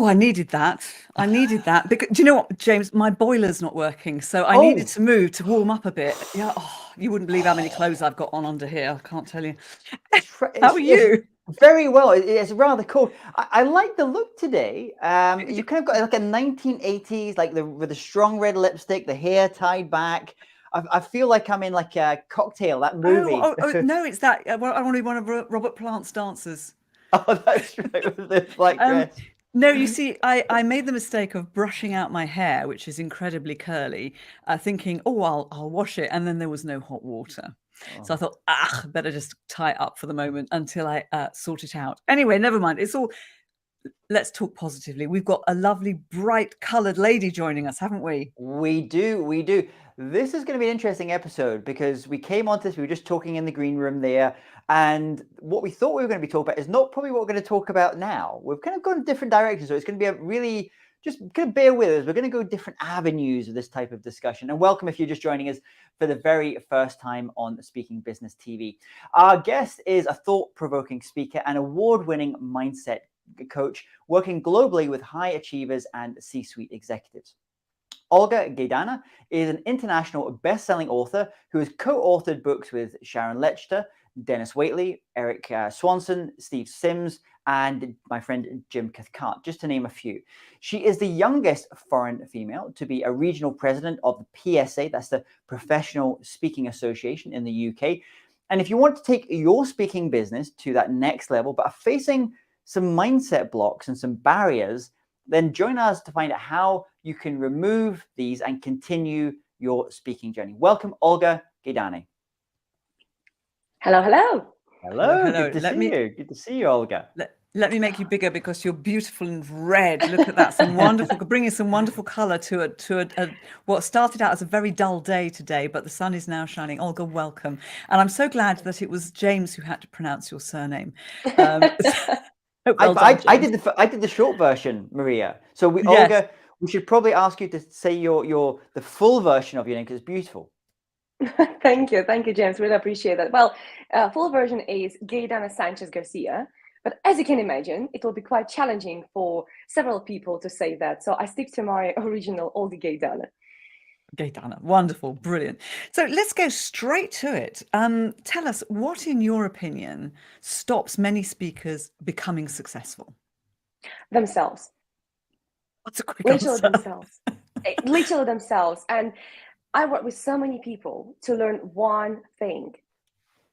I needed that. Because do you know what, James? My boiler's not working, so I needed Oh, to move to warm up a bit. Yeah. Oh, you wouldn't believe how many clothes I've got on under here. I can't tell you. How are it's you? very well. It's rather cool. I like the look today. You kind of got like a 1980s, like with the strong red lipstick, the hair tied back. I feel like I'm in like a Cocktail, that movie. Oh, no, it's that. I want to be one of Robert Plant's dancers. Oh, that's right, with the black Um, dress. no, you see, I made the mistake of brushing out my hair, which is incredibly curly, thinking, oh, I'll wash it, and then there was no hot water. So I Oh. thought, better just tie it up for the moment until I sort it out. Anyway, never mind. Let's talk positively. We've got a lovely, bright coloured lady joining us, haven't we? We do, we do. This is going to be an interesting episode because we came onto this, we were just talking in the green room there, and what we thought we were going to be talking about is not probably what we're going to talk about now. We've kind of gone in different directions, so it's going to be a really, just kind of bear with us. We're going to go different avenues of this type of discussion. And welcome if you're just joining us for the very first time on Speaking Business TV. Our guest is a thought-provoking speaker and award-winning mindset coach working globally with high achievers and C-suite executives. Olga Geidane is an international best-selling author who has co-authored books with Sharon Lechter, Denis Waitley, Erik Swanson, Steve Sims, and my friend Jim Cathcart, just to name a few. She is the youngest foreign female to be a regional president of the PSA, that's the Professional Speaking Association in the UK. And if you want to take your speaking business to that next level, but are facing some mindset blocks and some barriers, then join us to find out how you can remove these and continue your speaking journey. Welcome, Olga Geidane. Hello, hello. Hello, good to see you. Good to see you, Olga. Let me make you bigger because you're beautiful and red. Look at that, bringing some wonderful colour to what started out as a very dull day today, but the sun is now shining. Olga, welcome. And I'm so glad that it was James who had to pronounce your surname. Well done, I did the short version, Maria. So Olga, we should probably ask you to say the full version of your name because it's beautiful. Thank you, James. Really appreciate that. Well, full version is Geidane Sanchez Garcia, but as you can imagine, it will be quite challenging for several people to say that. So I stick to my original Olga Geidane. Geidane, wonderful, brilliant. So let's go straight to it. Tell us, what, in your opinion, stops many speakers becoming successful? Themselves. What's a quick answer? Themselves. Literally themselves. And I work with so many people to learn one thing.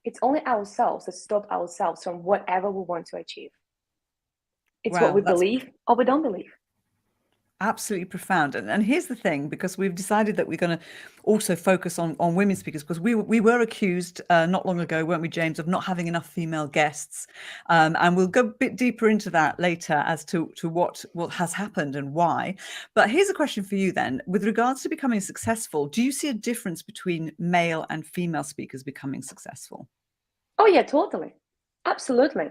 It's only ourselves that stop ourselves from whatever we want to achieve. It's what we believe or we don't believe. Absolutely profound. And here's the thing, because we've decided that we're going to also focus on women speakers, because we were accused not long ago, weren't we, James, of not having enough female guests. And we'll go a bit deeper into that later as to what has happened and why. But here's a question for you then. With regards to becoming successful, do you see a difference between male and female speakers becoming successful? Oh, yeah, totally. Absolutely.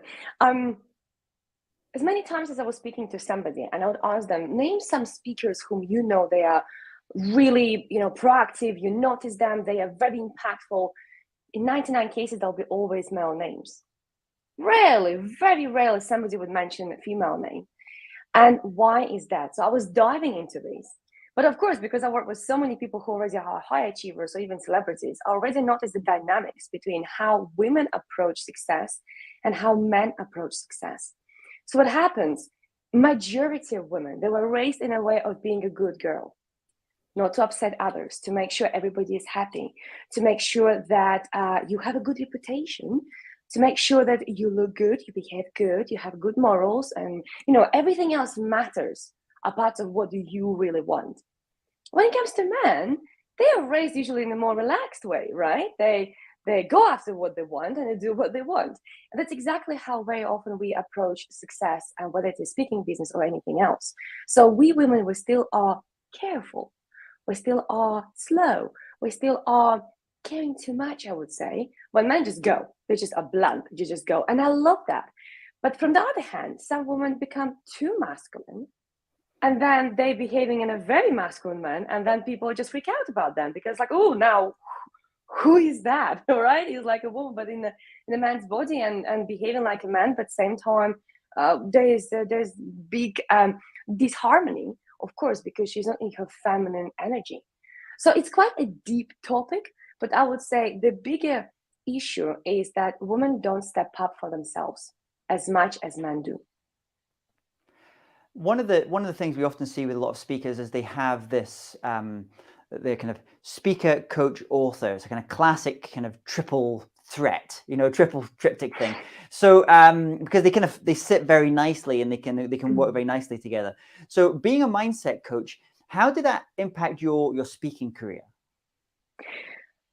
As many times as I was speaking to somebody and I would ask them, name some speakers whom you know they are really, proactive, you notice them, they are very impactful. In 99 cases, there'll be always male names. Rarely, very rarely, somebody would mention a female name. And why is that? So I was diving into this. But of course, because I work with so many people who already are high achievers or even celebrities, I already noticed the dynamics between how women approach success and how men approach success. So what happens, majority of women, they were raised in a way of being a good girl, not to upset others, to make sure everybody is happy, to make sure that you have a good reputation, to make sure that you look good, you behave good, you have good morals, and everything else matters apart of what do you really want. When it comes to men, they are raised usually in a more relaxed way, right? They go after what they want and they do what they want. And that's exactly how very often we approach success, and whether it is speaking business or anything else. So we women, we still are careful. We still are slow. We still are caring too much, I would say. When men just go, they just are blunt, you just go. And I love that. But from the other hand, some women become too masculine. And then they behaving in a very masculine man. And then people just freak out about them because oh, now who is that? All right, he's like a woman, but in a man's body and behaving like a man. But at the same time, there's big disharmony, of course, because she's not in her feminine energy. So it's quite a deep topic, but I would say the bigger issue is that women don't step up for themselves as much as men do. One of the things we often see with a lot of speakers is they have this they're kind of speaker, coach, author. It's a kind of classic kind of triple threat, triple triptych thing. So because they sit very nicely and they can work very nicely together. So being a mindset coach, how did that impact your speaking career?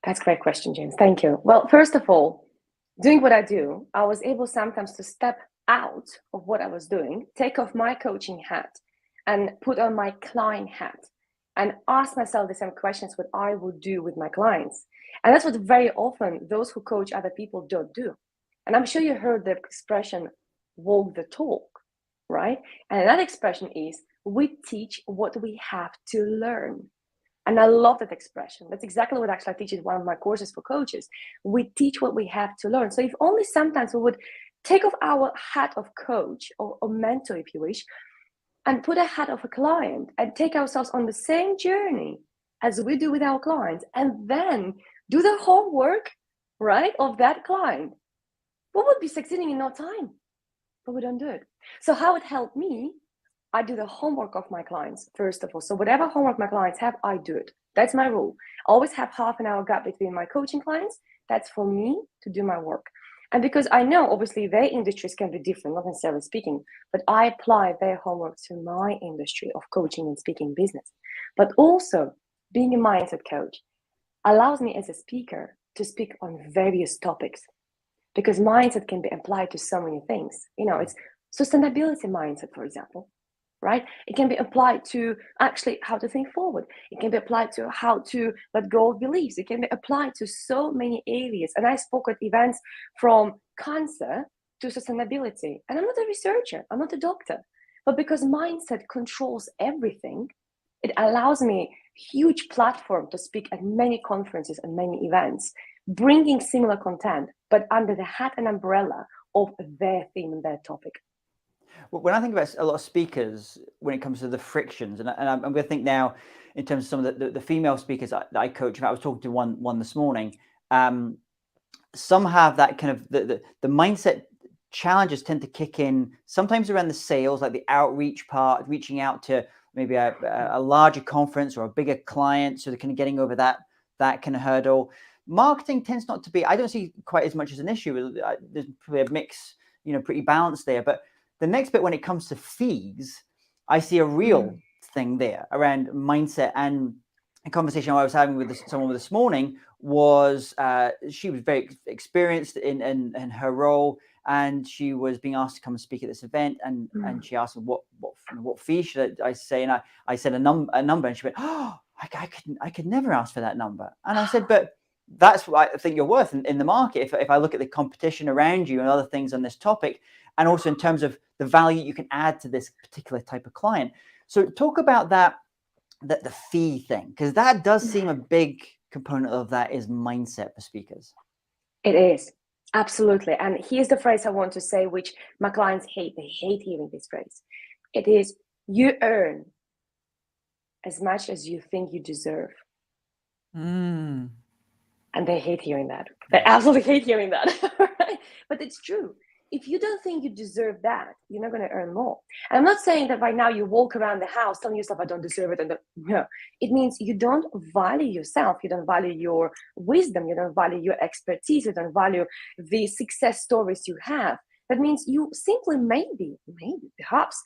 That's a great question, James. Thank you. Well, first of all, doing what I do, I was able sometimes to step out of what I was doing, take off my coaching hat and put on my client hat and ask myself the same questions what I would do with my clients. And that's what very often those who coach other people don't do. And I'm sure you heard the expression, walk the talk, right? And another expression is, we teach what we have to learn. And I love that expression. That's exactly what actually I teach in one of my courses for coaches. We teach what we have to learn. So if only sometimes we would take off our hat of coach or mentor, if you wish, and put a hat of a client and take ourselves on the same journey as we do with our clients, and then do the homework, right, of that client, we would be succeeding in no time, but we don't do it. So how it helped me, I do the homework of my clients, first of all. So whatever homework my clients have, I do it. That's my rule. I always have half an hour gap between my coaching clients. That's for me to do my work. And because I know, obviously, their industries can be different, not necessarily speaking, but I apply their homework to my industry of coaching and speaking business. But also, being a mindset coach allows me as a speaker to speak on various topics, because mindset can be applied to so many things. It's sustainability mindset, for example, right? It can be applied to actually how to think forward. It can be applied to how to let go of beliefs. It can be applied to so many areas. And I spoke at events from cancer to sustainability. And I'm not a researcher, I'm not a doctor. But because mindset controls everything, it allows me huge platform to speak at many conferences and many events, bringing similar content, but under the hat and umbrella of their theme and their topic. When I think about a lot of speakers, when it comes to the frictions, and I'm going to think now in terms of some of the female speakers that I coach. I was talking to one this morning. Some have that kind of the mindset challenges tend to kick in sometimes around the sales, like the outreach part, reaching out to maybe a larger conference or a bigger client, so they're kind of getting over that kind of hurdle. Marketing tends not to be, I don't see quite as much as an issue. There's probably a mix, pretty balanced there. But the next bit, when it comes to fees, I see a real thing there around mindset. And a conversation I was having with someone this morning was she was very experienced in her role, and she was being asked to come and speak at this event. And she asked me what fee should I say, and I said a number, and she went, "Oh, I could never ask for that number." And I said, "But that's what I think you're worth in the market. If I look at the competition around you and other things on this topic, and also in terms of the value you can add to this particular type of client." So talk about that the fee thing, because that does seem a big component of that is mindset for speakers. It is, absolutely. And here's the phrase I want to say, which my clients hate. They hate hearing this phrase. It is, you earn as much as you think you deserve. And they hate hearing that. They absolutely hate hearing that. Right? But it's true. If you don't think you deserve that, you're not going to earn more. And I'm not saying that right now you walk around the house telling yourself, I don't deserve it. No, it means you don't value yourself. You don't value your wisdom. You don't value your expertise. You don't value the success stories you have. That means you simply maybe, perhaps,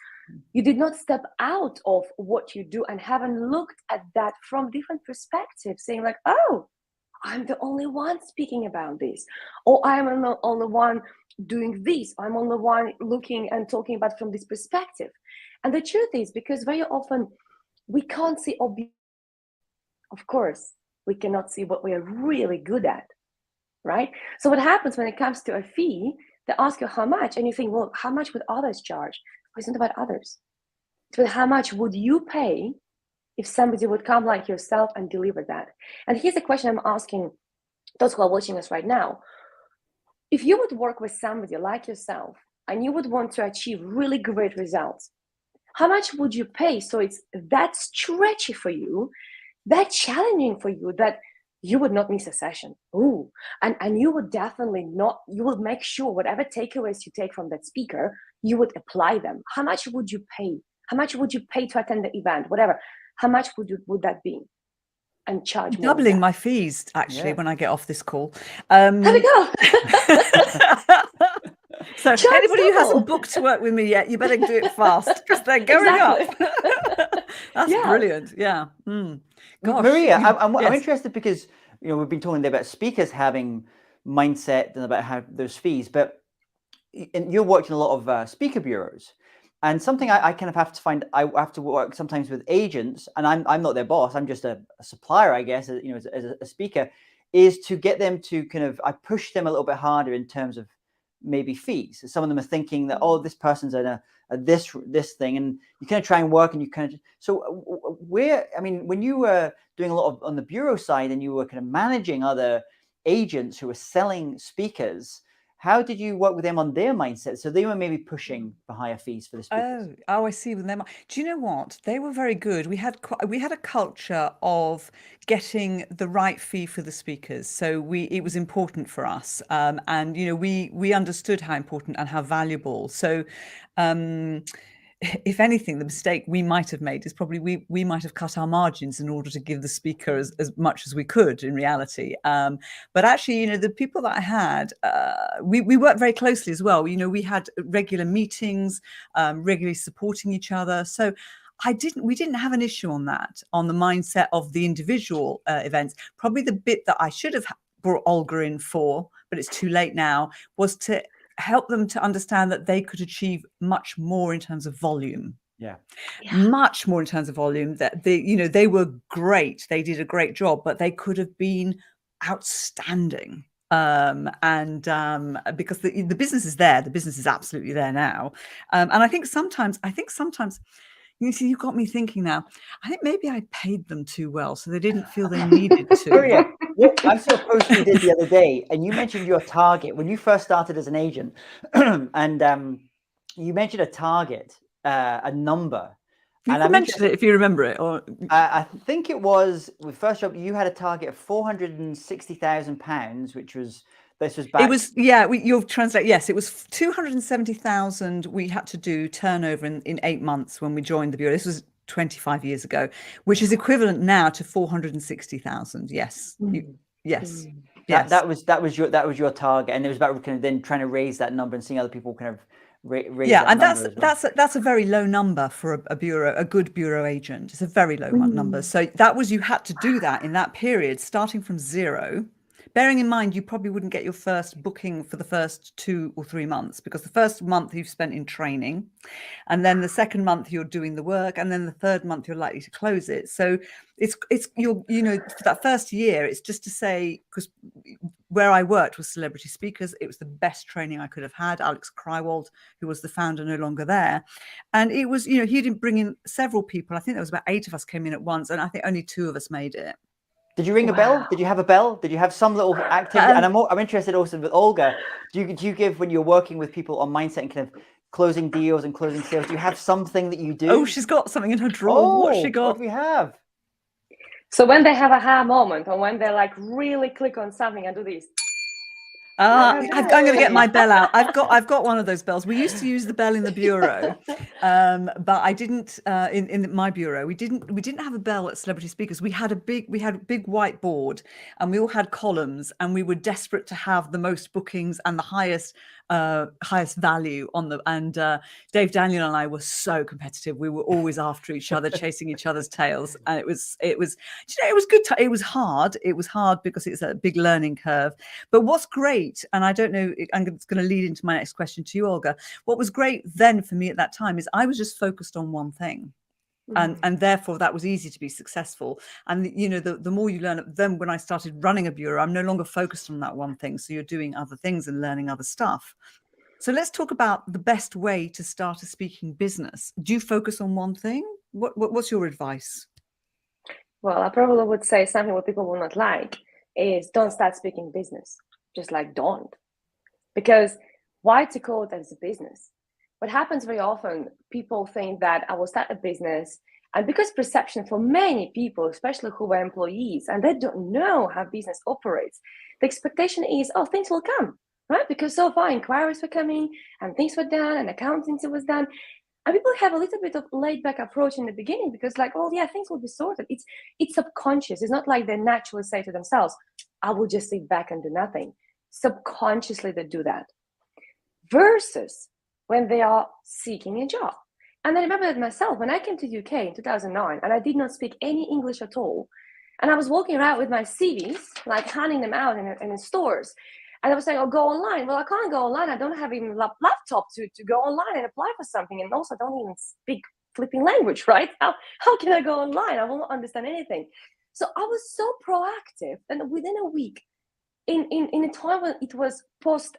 you did not step out of what you do and haven't looked at that from different perspectives, saying like, oh, I'm the only one speaking about this, or I'm the only one doing this, I'm only one looking and talking about from this perspective. And the truth is, because very often we can't see, of course, we cannot see what we are really good at, right? So what happens when it comes to a fee, they ask you how much, and you think, well, how much would others charge? It's not about others. It's about how much would you pay if somebody would come like yourself and deliver that. And here's the question I'm asking those who are watching us right now. If you would work with somebody like yourself and you would want to achieve really great results, How much would you pay? So it's that stretchy for you, that challenging for you, that you would not miss a session. Ooh, and you would definitely not, you would make sure whatever takeaways you take from that speaker, you would apply them. How much would you pay? How much would you pay to attend the event? Whatever. How much would that be? And charge more. Doubling my fees, actually, when I get off this call. There we go. So anybody who hasn't booked to work with me yet, you better do it fast, because they're going up. That's brilliant. Yeah. Gosh. Maria, I'm interested because, you know, we've been talking about speakers having mindset and about how there's fees, but you're working a lot of speaker bureaus. And something I kind of have to find, I have to work sometimes with agents, and I'm not their boss. I'm just a supplier, I guess, you know, as a speaker, is to get them to kind of, I push them a little bit harder in terms of maybe fees. Some of them are thinking that, oh, this person's at this thing, and you kind of try and work, and you kind of, so where, I mean, when you were doing a lot of on the bureau side and you were kind of managing other agents who were selling speakers, how did you work with them on their mindset? So they were maybe pushing for higher fees for the speakers. Oh, I see with them. Do you know what? They were very good. We had a culture of getting the right fee for the speakers. So it was important for us. And you know, we understood how important and how valuable. So if anything, the mistake we might have made is probably we might have cut our margins in order to give the speaker as much as we could in reality. But actually, you know, the people that I had, we worked very closely as well. You know, we had regular meetings, regularly supporting each other. So we didn't have an issue on that, on the mindset of the individual events. Probably the bit that I should have brought Olga in for, but it's too late now, was to help them to understand that they could achieve much more in terms of volume. Much more in terms of volume. That they were great. They did a great job, but they could have been outstanding. Because the business is there. The business is absolutely there now. And I think sometimes, you see, you got me thinking now. I think maybe I paid them too well, so they didn't feel they needed to. Maria, I saw a post you did the other day, and you mentioned your target when you first started as an agent, and you mentioned a target, a number. You can mention it if you remember it. Or I think it was with first job you had a target of £460,000, which was. This was back. It was, you'll translate. Yes, it was 270,000 we had to do turnover in 8 months when we joined the bureau. This was 25 years ago, which is equivalent now to 460,000. Yes. Yes. That was your target, and it was about kind of then trying to raise that number and seeing other people kind of raise that and number that's a very low number for a bureau, a good bureau agent. It's a very low number. So you had to do that in that period, starting from zero. Bearing in mind, you probably wouldn't get your first booking for the first 2 or 3 months, because the first month you've spent in training, and then the second month you're doing the work, and then the third month you're likely to close it. So it's for that first year, it's just to say, because where I worked was celebrity speakers, it was the best training I could have had. Alex Krywald, who was the founder, no longer there, and it was, he didn't bring in several people. I think there was about 8 of us came in at once, and I think only 2 of us made it. Did you ring a bell? Did you have a bell? Did you have some little activity? And I'm interested also with Olga. Do you give, when you're working with people on mindset and kind of closing deals and closing sales, do you have something that you do? Oh, she's got something in her drawer. What's she got? What do we have? So when they have a aha moment, or when they like really click on something and do this. I'm going to get my bell out. I've got one of those bells. We used to use the bell in the bureau, but I didn't in my bureau. We didn't have a bell at Celebrity Speakers. We had a big whiteboard, and we all had columns, and we were desperate to have the most bookings and the highest value on the. And Dave Daniel and I were so competitive. We were always after each other, chasing each other's tails, and it was it was good. It was hard. It was hard because it's a big learning curve. But what's great, and I don't know, it's going to lead into my next question to you, Olga. What was great then for me at that time is I was just focused on one thing. And therefore that was easy to be successful. And the more you learn, then when I started running a bureau, I'm no longer focused on that one thing. So you're doing other things and learning other stuff. So let's talk about the best way to start a speaking business. Do you focus on one thing? What's your advice? Well, I probably would say something what people will not like is don't start speaking business. Just like don't. Because why to call it as a business? what happens very often, people think that I will start a business, and because perception for many people, especially who were employees, and they don't know how business operates, the expectation is, oh, things will come, right? Because so far inquiries were coming and things were done and accountancy was done. And people have a little bit of laid back approach in the beginning because like, oh yeah, things will be sorted. It's subconscious. It's not like they naturally say to themselves, I will just sit back and do nothing. Subconsciously they do that. Versus when they are seeking a job. And I remember that myself, when I came to the UK in 2009, and I did not speak any English at all, and I was walking around with my CVs, like handing them out in stores, and I was saying, oh, go online. Well, I can't go online. I don't have even a laptop to go online and apply for something, and also I don't even speak flipping language, right? How can I go online? I won't understand anything. So I was so proactive, and within a week, in a time when it was post,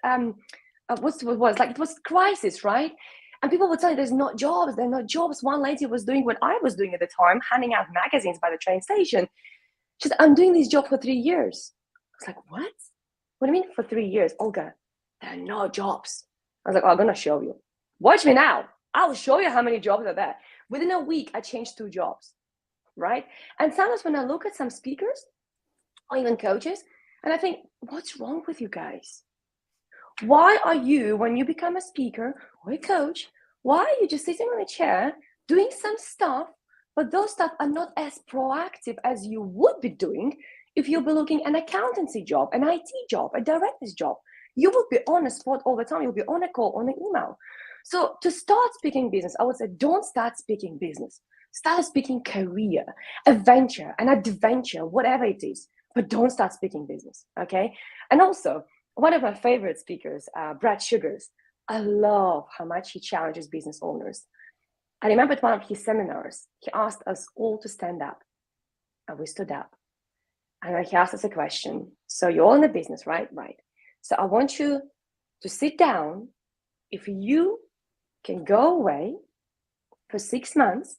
it was crisis, right? And people would say, there are not jobs. One lady was doing what I was doing at the time, handing out magazines by the train station. She said, I'm doing this job for 3 years. I was like, what? What do you mean for 3 years? Olga, there are no jobs. I was like, oh, I'm going to show you. Watch me now. I'll show you how many jobs are there. Within a week, I changed 2 jobs, right? And sometimes when I look at some speakers or even coaches, and I think, what's wrong with you guys? Why are you, when you become a speaker or a coach, why are you just sitting on a chair doing some stuff, but those stuff are not as proactive as you would be doing if you'll be looking at an accountancy job, an IT job, a director's job? You will be on a spot all the time. You'll be on a call, on an email. So to start speaking business, I would say don't start speaking business. Start speaking career, adventure, an adventure, whatever it is. But don't start speaking business, okay? And also, one of my favorite speakers, Brad Sugars, I love how much he challenges business owners. I remember at one of his seminars, he asked us all to stand up. And we stood up. And he asked us a question. So you're all in the business, right? Right. So I want you to sit down. If you can go away for 6 months,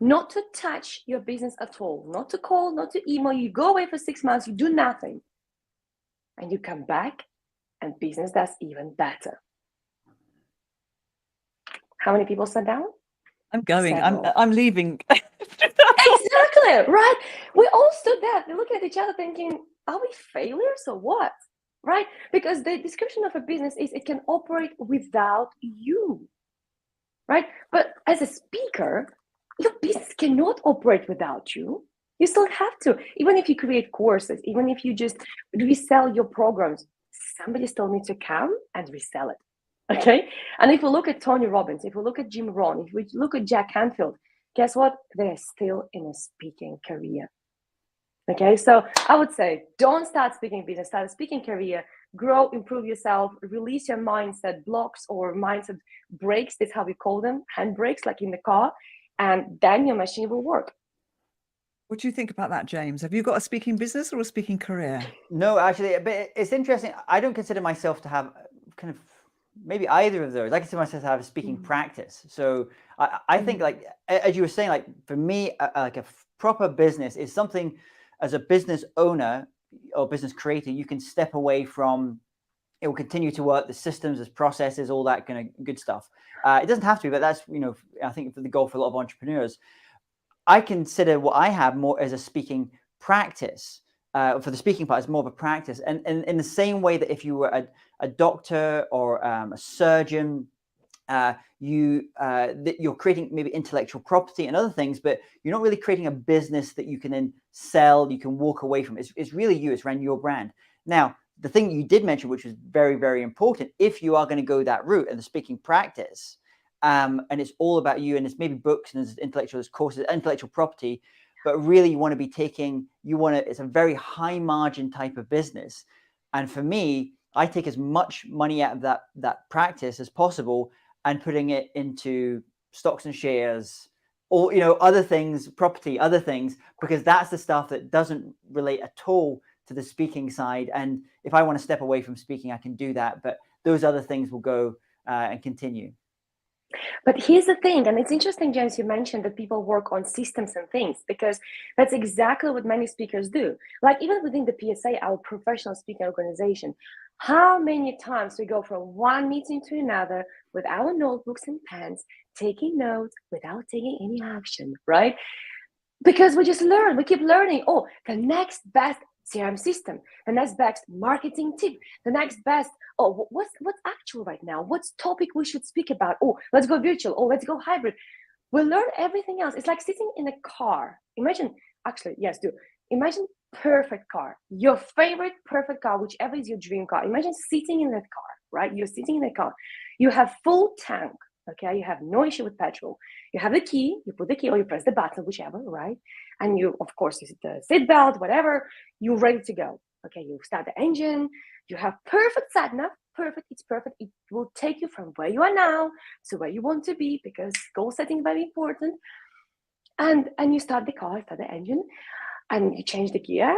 not to touch your business at all, not to call, not to email, you go away for 6 months, you do nothing. And you come back and business does even better. How many people sat down? I'm going. Several. I'm leaving. Exactly, right? We all stood there looking at each other thinking, are we failures or what? Right? Because the description of a business is it can operate without you. Right? But as a speaker, your business cannot operate without you. You still have to. Even if you create courses, even if you just resell your programs, somebody still needs to come and resell it. Okay? And if we look at Tony Robbins, if we look at Jim Rohn, if we look at Jack Canfield, guess what? They're still in a speaking career. Okay? So I would say, don't start speaking business, start a speaking career, grow, improve yourself, release your mindset blocks or mindset breaks. That's how we call them, handbrakes, like in the car. And then your machine will work. What do you think about that, James? Have you got a speaking business or a speaking career? No, actually, but it's interesting. I don't consider myself to have kind of maybe either of those. I consider myself to have a speaking practice. So I think, like, as you were saying, like for me, like a proper business is something as a business owner or business creator, you can step away from. It will continue to work, the systems, the processes, all that kind of good stuff. It doesn't have to be, but that's, I think for the goal for a lot of entrepreneurs. I consider what I have more as a speaking practice. For the speaking part, it's more of a practice. And in the same way that if you were a doctor or a surgeon, you're creating maybe intellectual property and other things, but you're not really creating a business that you can then sell, you can walk away from. It's really you, it's around your brand. Now, the thing you did mention, which was very, very important, if you are going to go that route and the speaking practice, and it's all about you, and it's maybe books and there's intellectual, there's courses, intellectual property, but really you want to be it's a very high margin type of business. And for me, I take as much money out of that practice as possible and putting it into stocks and shares or, other things, property, other things, because that's the stuff that doesn't relate at all to the speaking side. And if I want to step away from speaking, I can do that. But those other things will go and continue. But here's the thing, and it's interesting, James, you mentioned that people work on systems and things, because that's exactly what many speakers do. Like even within the PSA, our professional speaking organization, how many times we go from one meeting to another with our notebooks and pens, taking notes without taking any action, right? Because we just learn, we keep learning. Oh, the next best CRM system, the next best marketing tip, the next best, oh, what's actual right now? What's topic we should speak about? Oh, let's go virtual. Oh, let's go hybrid. We learn everything else. It's like sitting in a car. Imagine, actually, yes, do. Imagine perfect car, your favorite perfect car, whichever is your dream car. Imagine sitting in that car, right? You're sitting in the car. You have full tank, okay? You have no issue with petrol. You have the key, you put the key or you press the button, whichever, right? And you, of course, use the seat belt, whatever, you're ready to go. Okay, you start the engine, you have perfect sat nav, perfect, it's perfect. It will take you from where you are now to where you want to be, because goal setting is very important. And you start the car, start the engine, and you change the gear,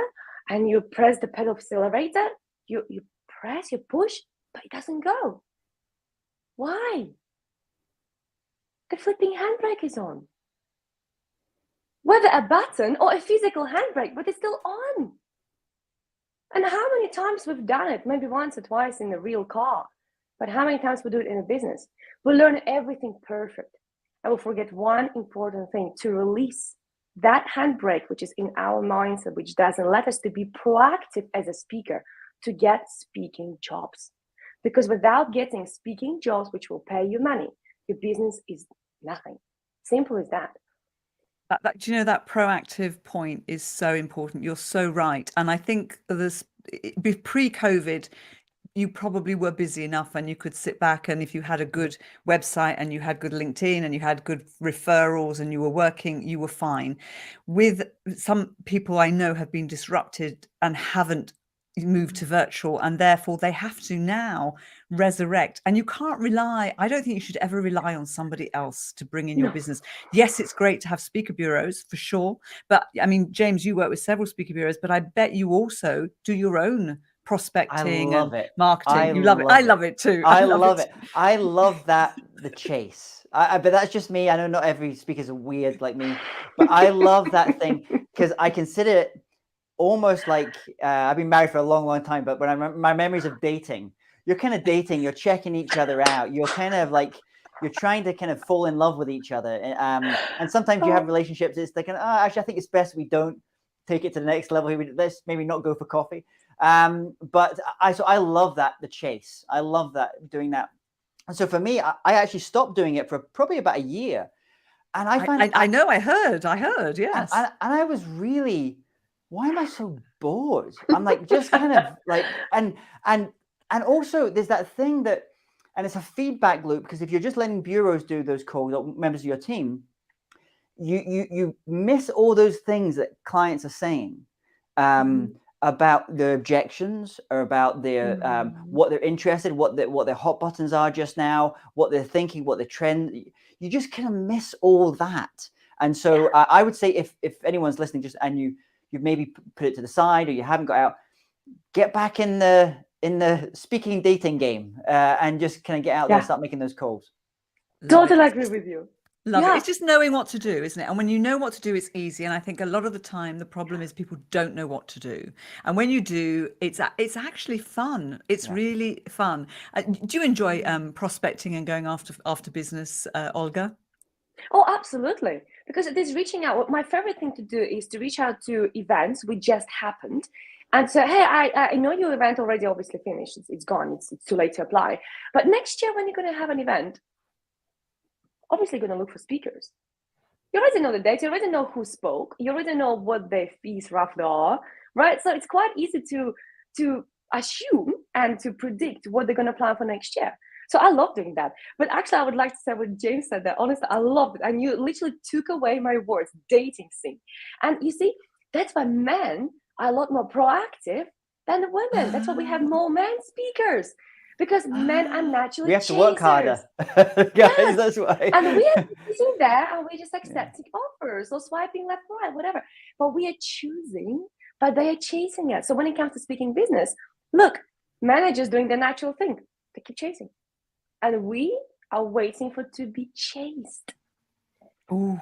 and you press the pedal accelerator, you press, you push, but it doesn't go. Why? The flipping handbrake is on. Whether a button or a physical handbrake, but it's still on. And how many times we've done it? Maybe once or twice in a real car. But how many times we do it in a business? We learn everything perfect. And we forget one important thing, to release that handbrake, which is in our mindset, which doesn't let us to be proactive as a speaker, to get speaking jobs. Because without getting speaking jobs, which will pay you money, your business is nothing. Simple as that. Do you know, that proactive point is so important. You're so right. And I think this pre-COVID, you probably were busy enough and you could sit back, and if you had a good website and you had good LinkedIn and you had good referrals and you were working, you were fine. With some people I know have been disrupted and haven't moved to virtual, and therefore they have to now resurrect. And you can't rely, I don't think you should ever rely on somebody else to bring in your business. Yes, it's great to have speaker bureaus for sure, but I mean, James, you work with several speaker bureaus, but I bet you also do your own prospecting and marketing. You love it. I love it too. I love it. I love that, the chase. But that's just me. I know not every speaker's weird like me, but I love that thing, because I consider it almost like I've been married for a long, long time, but when I remember my memories of dating, you're kind of dating, you're checking each other out. You're kind of like, you're trying to kind of fall in love with each other. And sometimes you have relationships, it's like, actually, I think it's best we don't take it to the next level. Let's maybe not go for coffee. But I love that, the chase. I love that, doing that. And so for me, I actually stopped doing it for probably about a year. And I find I heard, yes. And I was really, why am I so bored? I'm like, just kind of like, and also there's that thing that, and it's a feedback loop, because if you're just letting bureaus do those calls, or members of your team, you miss all those things that clients are saying about their objections, or about their what they're interested, what their hot buttons are just now, what they're thinking, what the trend. You just kind of miss all that. And so I would say, if anyone's listening, just and you've maybe put it to the side, or you haven't got out, get back in the speaking dating game, and just kind of get out there, start making those calls. Totally agree with you. Love it. It's just knowing what to do, isn't it? And when you know what to do, it's easy. And I think a lot of the time the problem is people don't know what to do. And when you do, it's actually fun. It's really fun. Do you enjoy prospecting and going after business, Olga? Oh, absolutely. Because it is reaching out. My favorite thing to do is to reach out to events which just happened, and say, hey, I know your event already obviously finished. It's gone. It's too late to apply. But next year, when you're going to have an event, obviously going to look for speakers. You already know the date. You already know who spoke. You already know what their fees roughly are, right? So it's quite easy to assume and to predict what they're going to plan for next year. So I love doing that. But actually, I would like to say what James said there. Honestly, I loved it. And you literally took away my words, dating scene. And you see, that's why men are a lot more proactive than the women. That's why we have more men speakers. Because men are naturally we have chasers. to work harder. Guys, that's why. And we are sitting there and we're just accepting offers or swiping left, right, whatever. But we are choosing, but they are chasing us. So when it comes to speaking business, look, managers doing the natural thing. They keep chasing. And we are waiting for to be chased. Oh,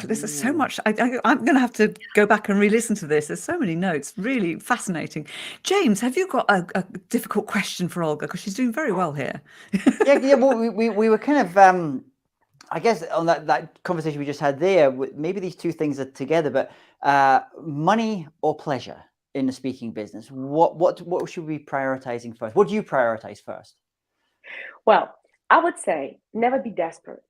this is so much. I'm going to have to go back and re-listen to this. There's so many notes. Really fascinating. James, have you got a difficult question for Olga? Because she's doing very well here. Yeah. Well, we were kind of, I guess, on that conversation we just had there. Maybe these two things are together, but money or pleasure in the speaking business. What should we be prioritizing first? What do you prioritize first? Well, I would say never be desperate.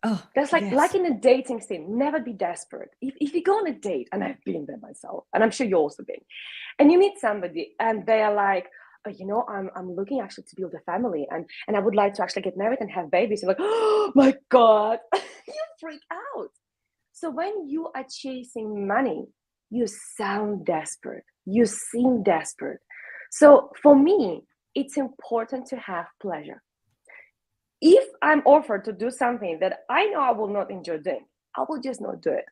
Oh, That's like yes. in a dating scene, never be desperate. If you go on a date, and I've been there myself, and I'm sure you also been, and you meet somebody and they are like, oh, you know, I'm looking actually to build a family, and I would like to actually get married and have babies. You're like, oh my God, you freak out. So when you are chasing money, you sound desperate. You seem desperate. So for me, it's important to have pleasure. If I'm offered to do something that I know I will not enjoy doing, I will just not do it,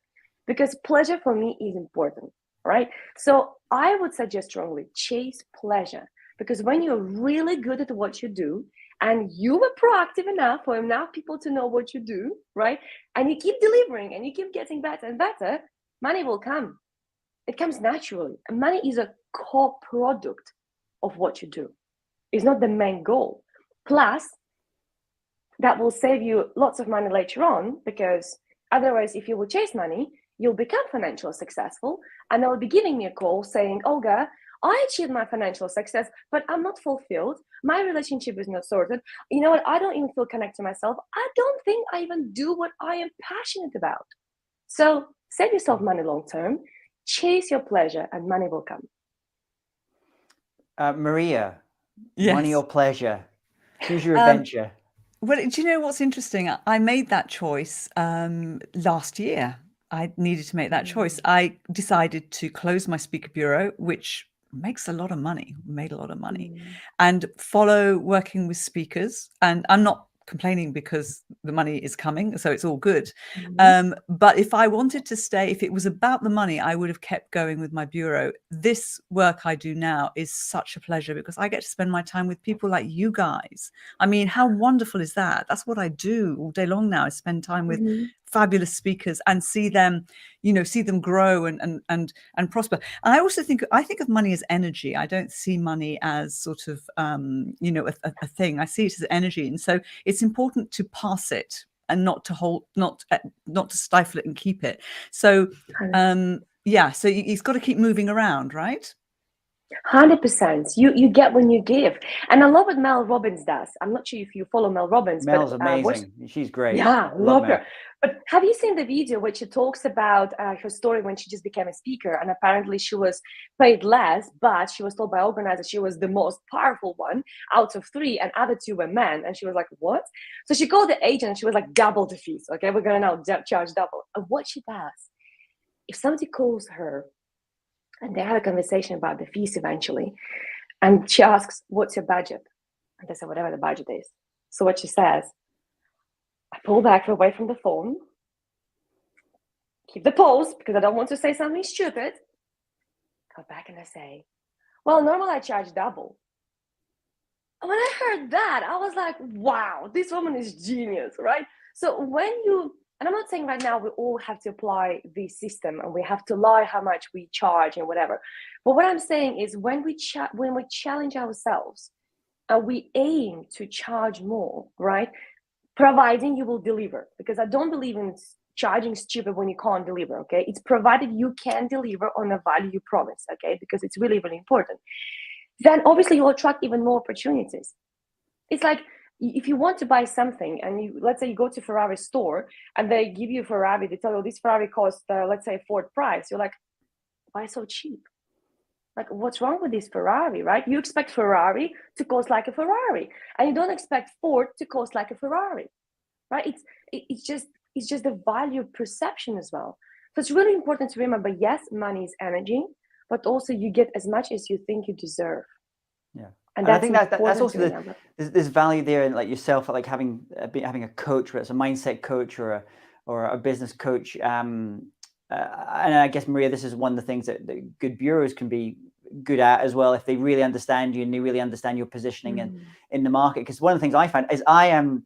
because pleasure for me is important, right? So I would suggest strongly chase pleasure, because when you're really good at what you do and you were proactive enough for enough people to know what you do, right? And you keep delivering and you keep getting better and better, money will come. It comes naturally. And money is a co-product of what you do. It's not the main goal. Plus, that will save you lots of money later on, because otherwise, if you will chase money, you'll become financially successful, and they'll be giving me a call saying, Olga, I achieved my financial success, but I'm not fulfilled. My relationship is not sorted. You know what? I don't even feel connected to myself. I don't think I even do what I am passionate about. So save yourself money long term, chase your pleasure, and money will come. Maria, Yes. Money or pleasure? Choose your adventure. Well, do you know what's interesting? I made that choice last year. I needed to make that choice. I decided to close my speaker bureau, which makes a lot of money, made a lot of money, and follow working with speakers. And I'm not complaining because the money is coming, so it's all good. But if I wanted to stay, if it was about the money, I would have kept going with my bureau. This work I do now is such a pleasure because I get to spend my time with people like you guys. I mean, how wonderful is that? That's what I do all day long now, is spend time with fabulous speakers and see them, see them grow and prosper. And I also think of money as energy. I don't see money as sort of a thing. I see it as energy, and so it's important to pass it and not to stifle it and keep it. So so it's got to keep moving around, right? 100%. You get when you give. And I love what Mel Robbins does. I'm not sure if you follow Mel Robbins. Mel's amazing. She's great. Yeah, love Mel. her. But have you seen the video where she talks about her story when she just became a speaker, and apparently she was paid less, but she was told by organizers she was the most powerful one out of 3, and other 2 were men. And she was like, what? So she called the agent and she was like, double the fees. Okay, we're going to now charge double. And what she does, if somebody calls her and they have a conversation about the fees eventually, and she asks, what's your budget? And they say, whatever the budget is. So what she says, I pull back away from the phone, keep the pose because I don't want to say something stupid, go back and I say, well, normally I charge double. And when I heard that, I was like, wow, this woman is genius, right? So when you, and I'm not saying right now we all have to apply this system and we have to lie how much we charge and whatever. But what I'm saying is when we challenge ourselves and we aim to charge more, right? Providing you will deliver, because I don't believe in charging stupid when you can't deliver, okay? It's provided you can deliver on the value you promise, okay? Because it's really, really important. Then obviously you'll attract even more opportunities. It's like if you want to buy something and let's say you go to Ferrari store and they give you a Ferrari, they tell you this Ferrari costs, let's say Ford price. You're like, why so cheap? Like, what's wrong with this Ferrari, right? You expect Ferrari to cost like a Ferrari, and you don't expect Ford to cost like a Ferrari, right? It's just the value perception as well. So it's really important to remember, yes, money is energy, but also you get as much as you think you deserve. Yeah. And I think that's also there's value there in like yourself, like having a coach, whether it's a mindset coach or a business coach. And I guess, Maria, this is one of the things that good bureaus can be good at as well, if they really understand you and they really understand your positioning in the market. Because one of the things I find is I am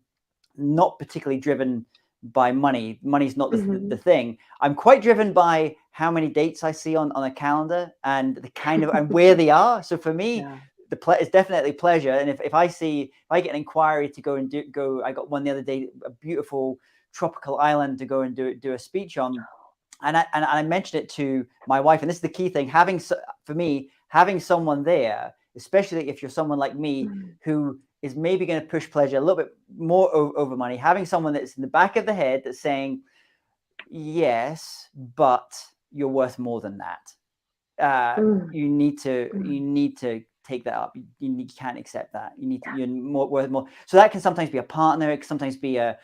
not particularly driven by money. Money's not Mm-hmm. the thing. I'm quite driven by how many dates I see on a calendar and the kind of and where they are. So for me, Yeah. it's definitely pleasure. And if I get an inquiry to go and I got one the other day, a beautiful tropical island to go and do a speech on. And I mentioned it to my wife, and this is the key thing: for me, having someone there, especially if you're someone like me who is maybe going to push pleasure a little bit more over money, having someone that's in the back of the head that's saying, yes, but you're worth more than that. You need to take that up. You can't accept that. You're worth more. So that can sometimes be a partner. It can sometimes be a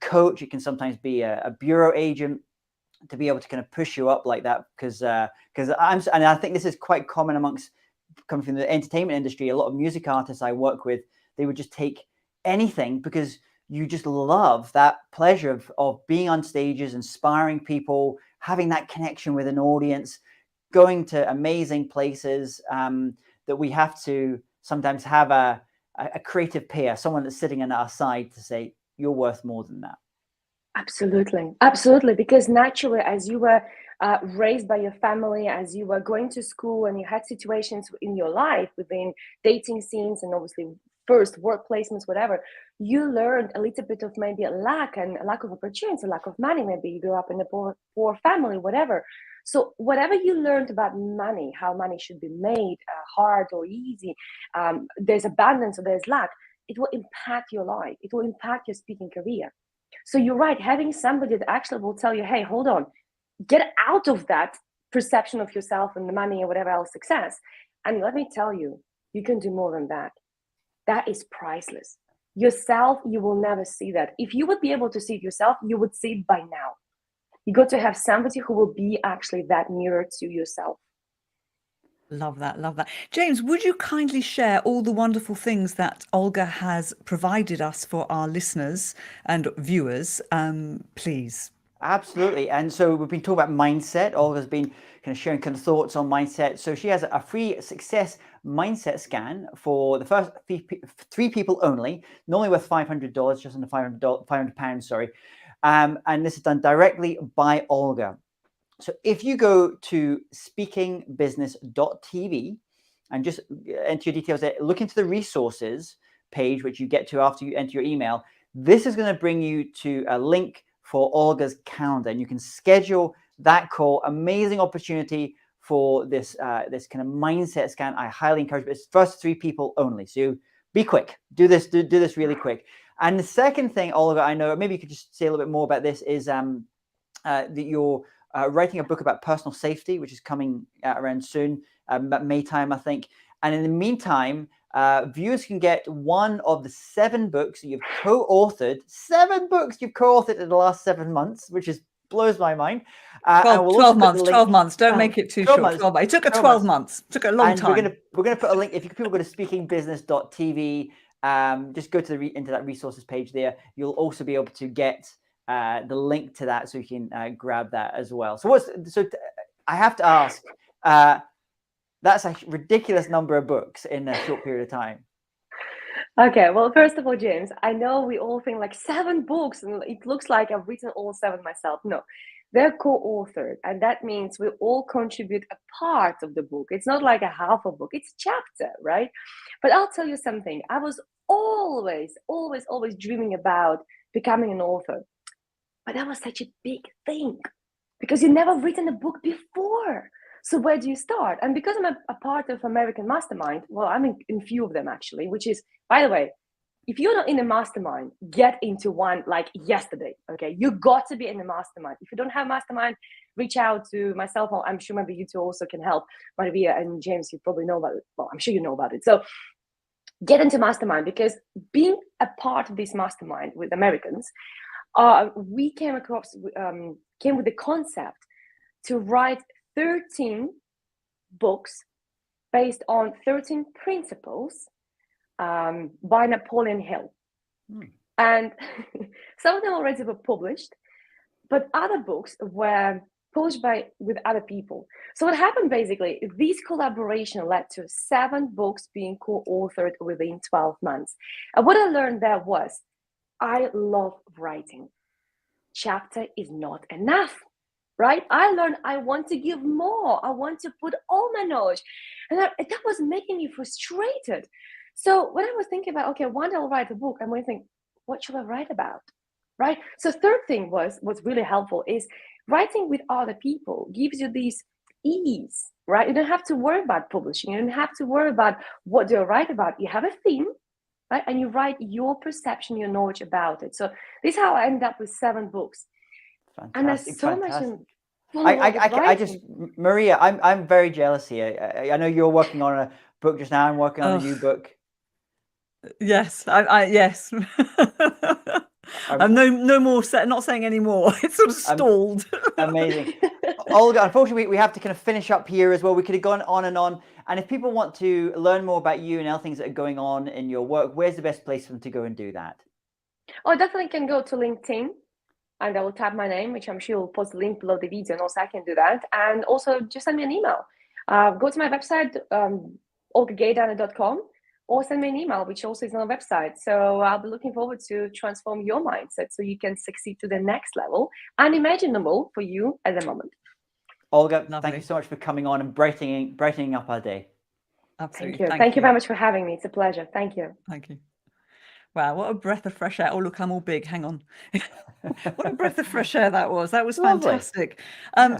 coach. It can sometimes be a bureau agent, to be able to kind of push you up like that, because I think this is quite common amongst, coming from the entertainment industry. A lot of music artists I work with, they would just take anything because you just love that pleasure of being on stages, inspiring people, having that connection with an audience, going to amazing places, that we have to sometimes have a creative peer, someone that's sitting on our side to say, you're worth more than that. Absolutely. Because naturally, as you were raised by your family, as you were going to school and you had situations in your life within dating scenes and obviously first work placements, whatever, you learned a little bit of maybe a lack of opportunity, a lack of money. Maybe you grew up in a poor family, whatever. So whatever you learned about money, how money should be made, hard or easy, there's abundance or there's lack, it will impact your life. It will impact your speaking career. So you're right, having somebody that actually will tell you, hey, hold on, get out of that perception of yourself and the money or whatever else success. And let me tell you, you can do more than that. That is priceless. Yourself, you will never see that. If you would be able to see it yourself, you would see it by now. You got to have somebody who will be actually that mirror to yourself. Love that. Love that. James, would you kindly share all the wonderful things that Olga has provided us for our listeners and viewers, please? Absolutely. And so we've been talking about mindset. Olga's been kind of sharing kind of thoughts on mindset. So she has a free success mindset scan for the first three people only, normally worth $500, just under £500, sorry. And this is done directly by Olga. So if you go to speakingbusiness.tv and just enter your details there, look into the resources page, which you get to after you enter your email, this is going to bring you to a link for Olga's calendar, and you can schedule that call. Amazing opportunity for this this kind of mindset scan. I highly encourage it. It's first three people only, so be quick. Do this really quick. And the second thing, Olga, I know, maybe you could just say a little bit more about this, is that you're writing a book about personal safety, which is coming around soon, about May time, I think. And in the meantime, viewers can get one of the 7 books that you've co-authored. 7 books you've co-authored in the last 7 months, which blows my mind. 12 months. 12 months. Don't make it too short. 12 months. It took 12 months. It took a long time. We're gonna put a link. If people go to speakingbusiness.tv, just go to into that resources page there. You'll also be able to get the link to that, so you can grab that as well. So I have to ask, that's a ridiculous number of books in a short period of time. Okay, well, first of all, James, I know we all think like 7 books and it looks like I've written all 7 myself. No, they're co-authored, and that means we all contribute a part of the book. It's not like a half a book, it's a chapter, right? But I'll tell you something. I was always dreaming about becoming an author. But that was such a big thing because you've never written a book before. So where do you start? And because I'm a part of American Mastermind, well, I'm in few of them actually, which is, by the way, if you're not in a mastermind, get into one like yesterday, okay? You got to be in a mastermind. If you don't have mastermind, reach out to myself. I'm sure maybe you two also can help. Maria and James, you probably know about it. Well, I'm sure you know about it. So get into mastermind, because being a part of this mastermind with Americans, we came with the concept to write 13 books based on 13 principles by Napoleon Hill. And some of them already were published, but other books were published with other people. So what happened basically, this collaboration led to 7 books being co-authored within 12 months. And what I learned there was, I love writing. Chapter is not enough, right? I learned I want to give more. I want to put all my knowledge. And that was making me frustrated. So when I was thinking about, okay, one day I'll write a book, I'm going to think, what should I write about? Right? So third thing was really helpful is writing with other people gives you this ease, right? You don't have to worry about publishing. You don't have to worry about what do I write about. You have a theme, right? And you write your perception, your knowledge about it. So this is how I ended up with 7 books. Fantastic, And there's so fantastic. much I just, Maria, I'm very jealous here. I know you're working on a book just now. I'm working on a new book. Yes, yes. I'm no more not saying any more. It's sort of stalled. Amazing. Olga, unfortunately, we have to kind of finish up here as well. We could have gone on. And if people want to learn more about you and other things that are going on in your work, where's the best place for them to go and do that? Oh, definitely can go to LinkedIn and I will type my name, which I'm sure will post the link below the video, and also I can do that. And also just send me an email. Go to my website, olgageidane.com, or send me an email, which also is on the website. So I'll be looking forward to transform your mindset so you can succeed to the next level, unimaginable for you at the moment. Olga, thank you so much for coming on and brightening up our day. Absolutely. Thank you very much for having me. It's a pleasure. Thank you. Thank you. Wow, what a breath of fresh air. Oh, look, I'm all big. Hang on. What a breath of fresh air that was. That was fantastic.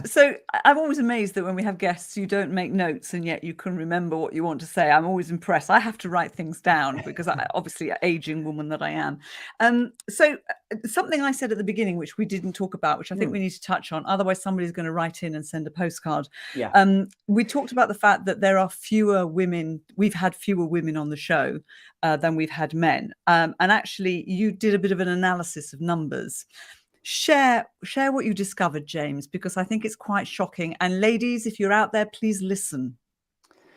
So I'm always amazed that when we have guests, you don't make notes and yet you can remember what you want to say. I'm always impressed. I have to write things down because I obviously an aging woman that I am. So something I said at the beginning, which we didn't talk about, which I think we need to touch on. Otherwise, somebody's going to write in and send a postcard. Yeah. We talked about the fact that there are fewer women. We've had fewer women on the show than we've had men. And actually, you did a bit of an analysis of numbers. Share what you discovered, James, because I think it's quite shocking. And ladies, if you're out there, please listen.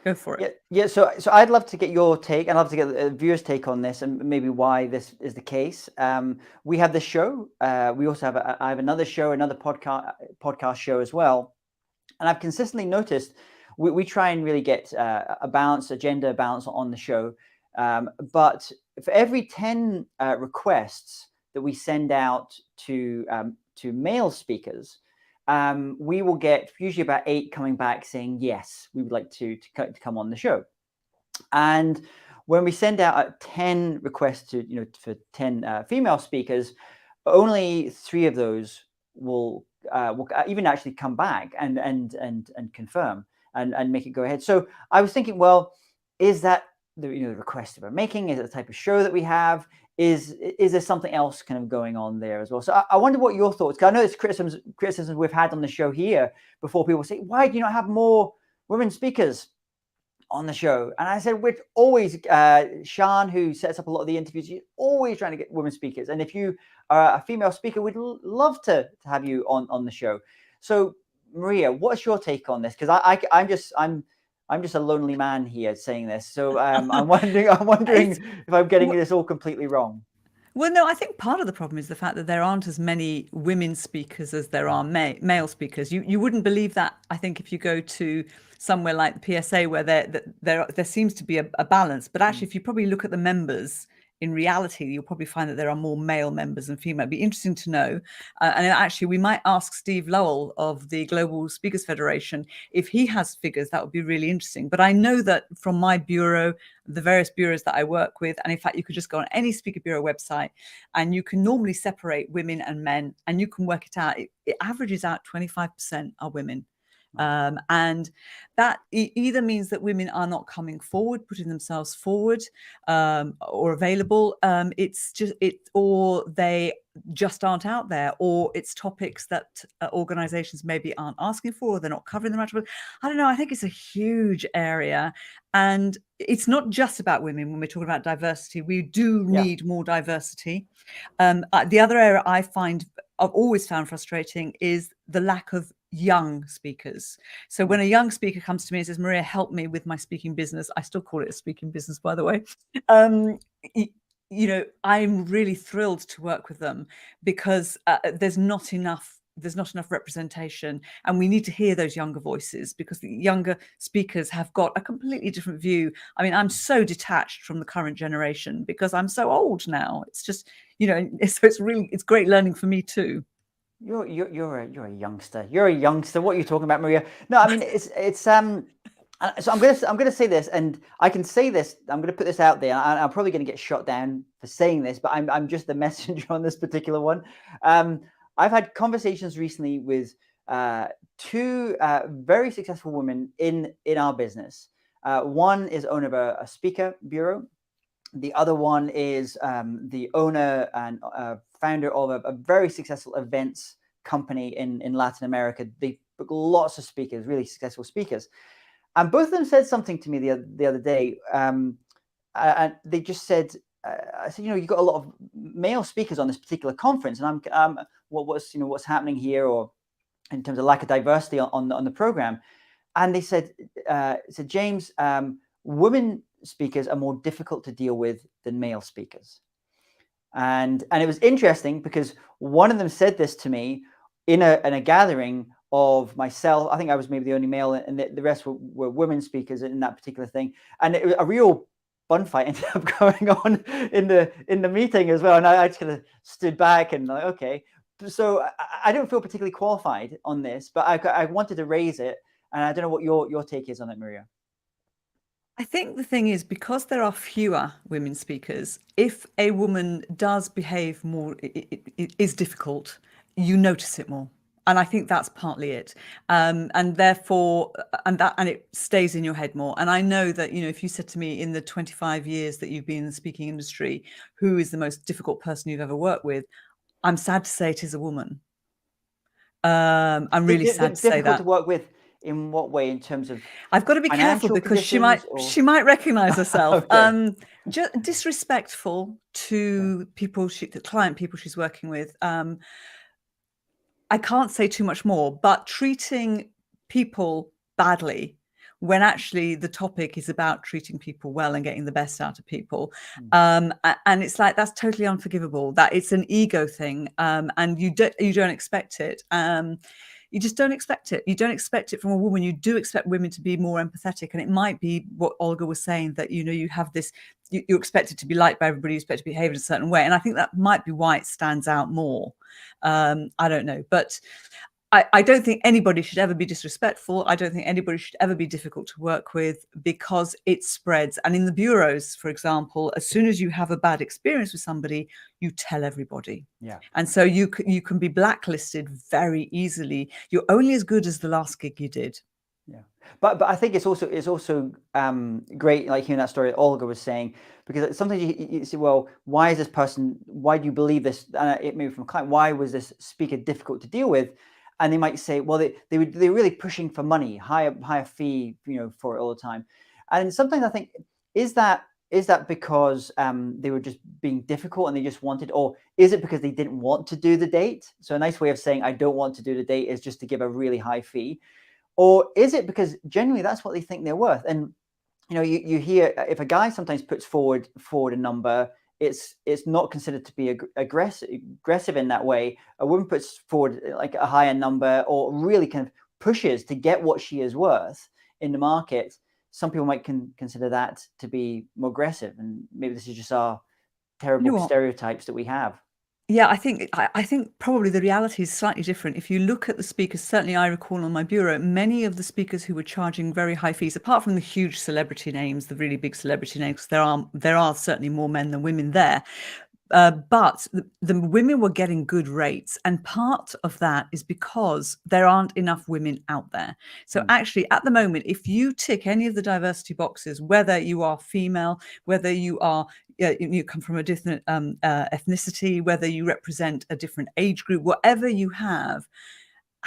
Go for it. Yeah. So I'd love to get your take, and I'd love to get the viewers' take on this, and maybe why this is the case. We have this show. We also have I have another show, another podcast show as well. And I've consistently noticed we try and really get a gender balance on the show. But for every 10 requests that we send out to male speakers, we will get usually about 8 coming back saying, yes, we would like to come on the show. And when we send out 10 requests for 10 female speakers, only 3 of those will even actually come back and confirm and make it go ahead. So I was thinking, well, is that the request that we're making? Is it the type of show that we have? Is there something else kind of going on there as well? So I wonder what your thoughts, because I know it's criticisms we've had on the show here before. People say, why do you not have more women speakers on the show? And I said, we're always, Sharon, who sets up a lot of the interviews, she's always trying to get women speakers. And if you are a female speaker, we'd love to have you on the show. So Maria, what's your take on this? Because I'm just a lonely man here saying this. So I'm wondering if I'm getting this all completely wrong. Well, no, I think part of the problem is the fact that there aren't as many women speakers as there are male speakers. You wouldn't believe that, I think, if you go to somewhere like the PSA where there seems to be a balance. But actually, if you probably look at the members, in reality, you'll probably find that there are more male members than female. It'd be interesting to know. And actually, we might ask Steve Lowell of the Global Speakers Federation if he has figures. That would be really interesting. But I know that from my bureau, the various bureaus that I work with, and in fact, you could just go on any Speaker Bureau website and you can normally separate women and men, and you can work it out. It averages out 25% are women. And that either means that women are not coming forward, putting themselves forward, or available. Or they just aren't out there, or it's topics that organizations maybe aren't asking for, or they're not covering them much. But I don't know. I think it's a huge area. And it's not just about women when we're talking about diversity. We do need more diversity. The other area I've always found frustrating is the lack of young speakers. So when a young speaker comes to me and says, Maria, help me with my speaking business, I still call it a speaking business, by the way. I'm really thrilled to work with them because there's not enough there's not enough representation, and we need to hear those younger voices, because the younger speakers have got a completely different view. I mean, I'm so detached from the current generation because I'm so old now. It's just, so it's great learning for me too. You're a youngster. You're a youngster. What are you talking about, Maria? No, I mean it's so I'm gonna say this, and I can say this. I'm gonna put this out there. And I'm probably gonna get shot down for saying this, but I'm just the messenger on this particular one. I've had conversations recently with two very successful women in our business. One is owner of a speaker bureau. The other one is the owner and founder of a very successful events company in Latin America. They book lots of speakers, really successful speakers. And both of them said something to me the other day. And they just said, I said, you've got a lot of male speakers on this particular conference, and I'm what's happening here, or in terms of lack of diversity on the program. And they said, James, women speakers are more difficult to deal with than male speakers. And it was interesting because one of them said this to me in a gathering of myself. I think I was maybe the only male, and the rest were women speakers in that particular thing. And it was a real bun fight ended up going on in the meeting as well. And I just kind of stood back and like, okay. So I don't feel particularly qualified on this, but I wanted to raise it. And I don't know what your take is on it, Maria. I think the thing is, because there are fewer women speakers, if a woman does behave more, it is difficult, you notice it more. And I think that's partly it. And therefore, and it stays in your head more. And I know that, if you said to me in the 25 years that you've been in the speaking industry, who is the most difficult person you've ever worked with, I'm sad to say it is a woman. I'm really sad to say that. Difficult to work with. In what way? In terms of, I've got to be careful because she might recognize herself. Okay. Just disrespectful to people, the client people she's working with. I can't say too much more, but treating people badly when actually the topic is about treating people well and getting the best out of people. And it's like, that's totally unforgivable. That it's an ego thing, and you don't expect it. You just don't expect it. You don't expect it from a woman. You do expect women to be more empathetic. And it might be what Olga was saying, that, you have this, you expect it to be liked by everybody, you expect to behave in a certain way. And I think that might be why it stands out more. I don't know. But I don't think anybody should ever be disrespectful. I don't think anybody should ever be difficult to work with, because it spreads. And in the bureaus, for example, as soon as you have a bad experience with somebody, you tell everybody. Yeah. And so you can be blacklisted very easily. You're only as good as the last gig you did. Yeah, but I think it's also great, like hearing that story that Olga was saying, because sometimes you say, well, why is this person? Why do you believe this? It may be from a client. Why was this speaker difficult to deal with? And they might say, well, they're really pushing for money, higher fee, for it all the time. And sometimes I think, is that because they were just being difficult and they just wanted, or is it because they didn't want to do the date? So a nice way of saying I don't want to do the date is just to give a really high fee. Or is it because generally that's what they think they're worth? And you hear, if a guy sometimes puts forward a number, it's not considered to be aggressive in that way. A woman puts forward like a higher number, or really kind of pushes to get what she is worth in the market. Some people might consider that to be more aggressive, and maybe this is just our terrible stereotypes that we have. Yeah, I think probably the reality is slightly different. If you look at the speakers, certainly I recall on my bureau, many of the speakers who were charging very high fees, apart from the huge celebrity names, the really big celebrity names, there are certainly more men than women there. But the women were getting good rates. And part of that is because there aren't enough women out there. So actually, at the moment, if you tick any of the diversity boxes, whether you are female, whether you come from a different ethnicity, whether you represent a different age group, whatever you have,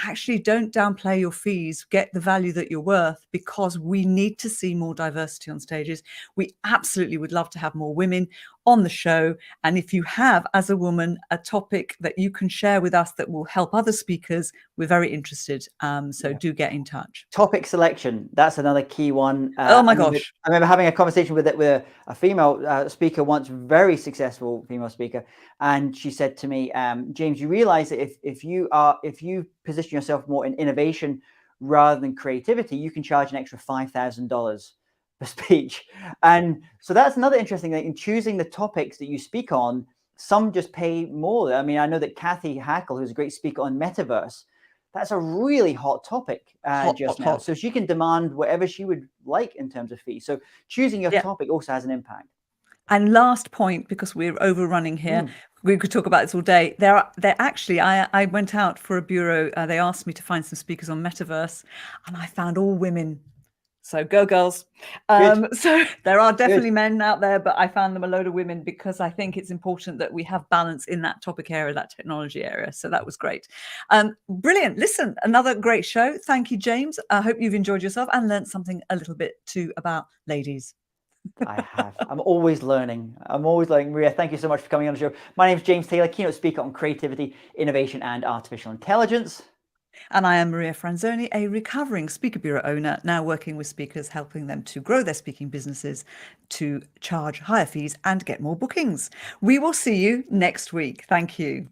actually don't downplay your fees, get the value that you're worth, because we need to see more diversity on stages. We absolutely would love to have more women. on the show. And if you have, as a woman, a topic that you can share with us that will help other speakers, we're very interested. So do get in touch. Topic selection, that's another key one. Oh my gosh. I remember having a conversation with a female speaker once, very successful female speaker, and she said to me, James, you realize that if you position yourself more in innovation rather than creativity, you can charge an extra $5,000 per speech. And so that's another interesting thing in choosing the topics that you speak on. Some just pay more. I mean, I know that Kathy Hackle, who's a great speaker on metaverse, that's a really hot topic just now. So she can demand whatever she would like in terms of fees. So choosing your topic also has an impact. And last point, because we're overrunning here, we could talk about this all day. I went out for a bureau. They asked me to find some speakers on metaverse, and I found all women. So go girls. So there are definitely men out there, but I found them a load of women because I think it's important that we have balance in that topic area, that technology area. So that was great. Brilliant. Listen, another great show. Thank you, James. I hope you've enjoyed yourself and learned something a little bit too about ladies. I have. I'm always learning. Maria, thank you so much for coming on the show. My name is James Taylor, keynote speaker on creativity, innovation, and artificial intelligence. And I am Maria Franzoni, a recovering speaker bureau owner, now working with speakers, helping them to grow their speaking businesses, to charge higher fees and get more bookings. We will see you next week. Thank you.